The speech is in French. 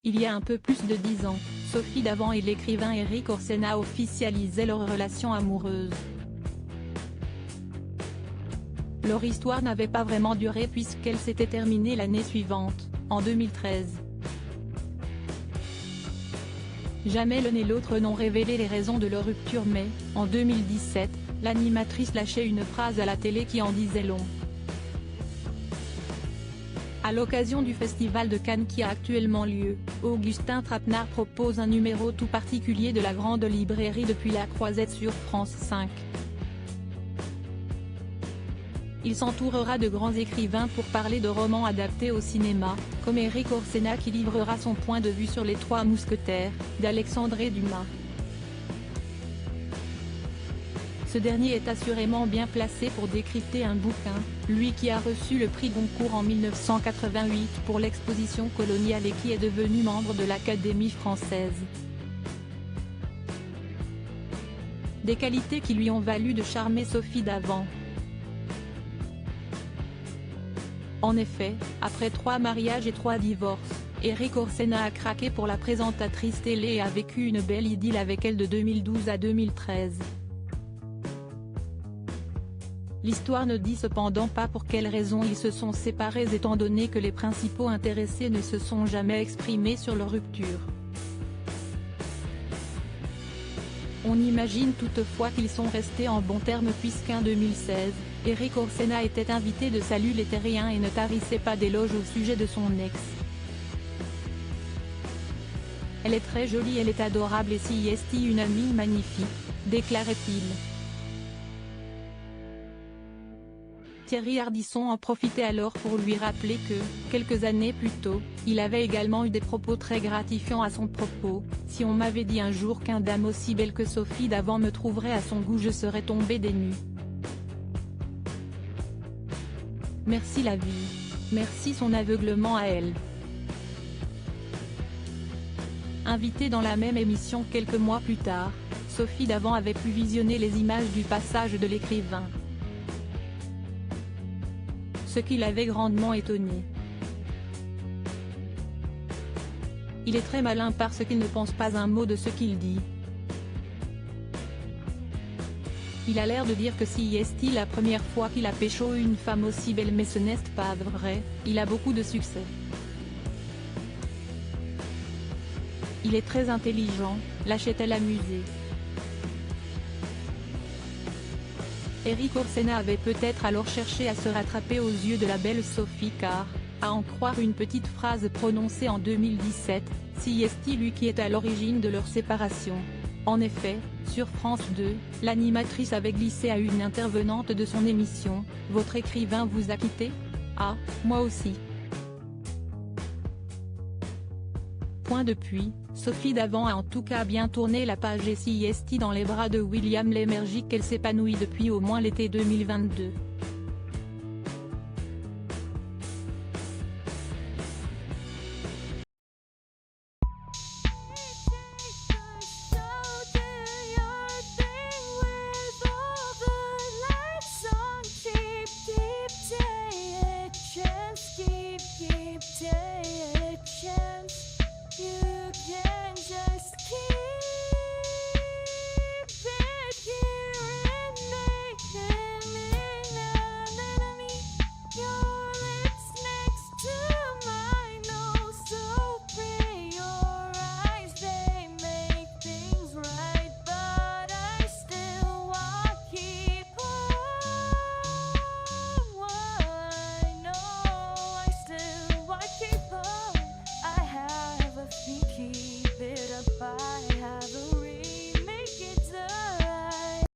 Il y a un peu plus de 10 ans, Sophie Davant et l'écrivain Erik Orsena officialisaient leur relation amoureuse. Leur histoire n'avait pas vraiment duré puisqu'elle s'était terminée l'année suivante, en 2013. Jamais l'un et l'autre n'ont révélé les raisons de leur rupture mais, en 2017, l'animatrice lâchait une phrase à la télé qui en disait long. À l'occasion du Festival de Cannes qui a actuellement lieu, Augustin Trapenard propose un numéro tout particulier de la Grande Librairie depuis la Croisette sur France 5. Il s'entourera de grands écrivains pour parler de romans adaptés au cinéma, comme Erik Orsena qui livrera son point de vue sur Les Trois Mousquetaires, d'Alexandre Dumas. Ce dernier est assurément bien placé pour décrypter un bouquin, lui qui a reçu le prix Goncourt en 1988 pour l'exposition coloniale et qui est devenu membre de l'Académie française. Des qualités qui lui ont valu de charmer Sophie Davant. En effet, après 3 mariages et 3 divorces, Erik Orsena a craqué pour la présentatrice télé et a vécu une belle idylle avec elle de 2012 à 2013. L'histoire ne dit cependant pas pour quelles raisons ils se sont séparés étant donné que les principaux intéressés ne se sont jamais exprimés sur leur rupture. On imagine toutefois qu'ils sont restés en bons termes puisqu'en 2016, Erik Orsena était invité de Salut les Terriens et ne tarissait pas d'éloges au sujet de son ex. Elle est très jolie, elle est adorable et si est une amie magnifique, déclarait-il. Thierry Ardisson en profitait alors pour lui rappeler que, quelques années plus tôt, il avait également eu des propos très gratifiants à son propos. Si on m'avait dit un jour qu'une dame aussi belle que Sophie Davant me trouverait à son goût, je serais tombé des nues. Merci la vie. Merci son aveuglement à elle. Invitée dans la même émission quelques mois plus tard, Sophie Davant avait pu visionner les images du passage de l'écrivain. Ce qui l'avait grandement étonné. Il est très malin parce qu'il ne pense pas un mot de ce qu'il dit. Il a l'air de dire que si est la première fois qu'il a pécho une femme aussi belle mais ce n'est pas vrai, il a beaucoup de succès. Il est très intelligent, lâchait-elle amusée. Erik Orsena avait peut-être alors cherché à se rattraper aux yeux de la belle Sophie car, à en croire une petite phrase prononcée en 2017, si est lui qui est à l'origine de leur séparation. En effet, sur France 2, l'animatrice avait glissé à une intervenante de son émission « Votre écrivain vous a quitté ? Ah, moi aussi !» Depuis, Sophie Davant a en tout cas bien tourné la page et si est dans les bras de William Lémergie qu'elle s'épanouit depuis au moins l'été 2022.